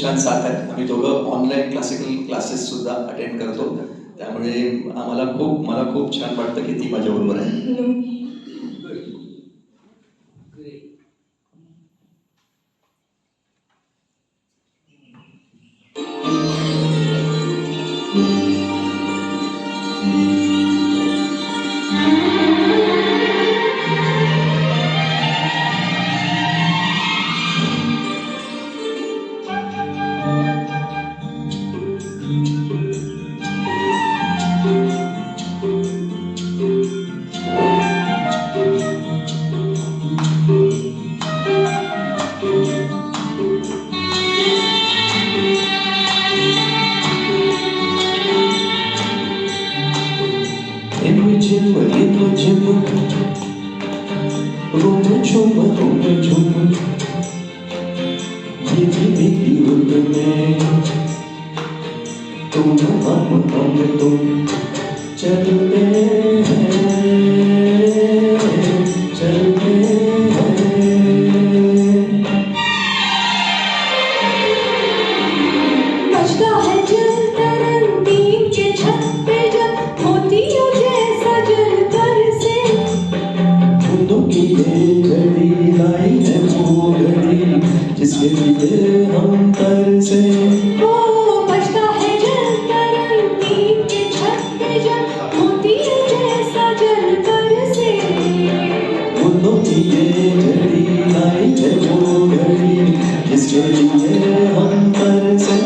खूप छान साथ आहे. आम्ही दोघं ऑनलाईन क्लासिकल क्लासेस सुद्धा अटेंड करतो, त्यामुळे मला खूप छान वाटतं की ती माझ्याबरोबर आहे. चलते बजता है जल तरंग नीम के छत पे जब मोतियों जैसा जल बरसे बूंदों की ये घड़ी लाई है वो घड़ी जिसके लिए हम तरसे ओ बजता है जल तरंग नीम के छत पे जब मोतियों जैसा जल बरसे बूंदों की ये घड़ी लाई है वो घड़ी जिसके लिए हम तरसे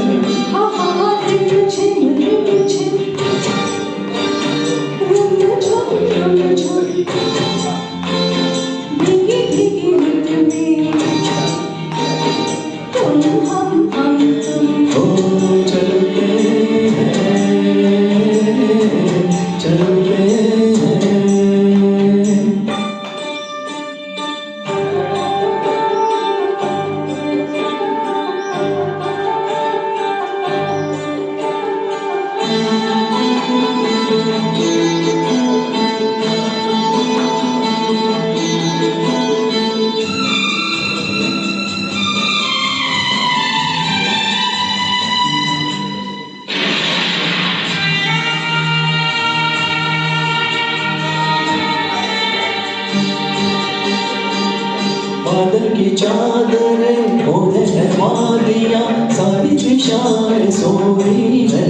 बादल की चादरें ओढ़े है वादियाँ सारी दिशाएं सोई है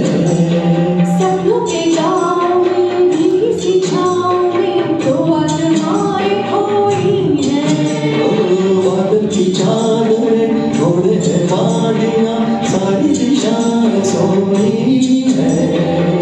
सपनों के गाँव में भीगी सी छाँव में दो आत्माएं खोई है बादल की चादरें ओढ़े है वादियाँ सारी दिशाएं सोई है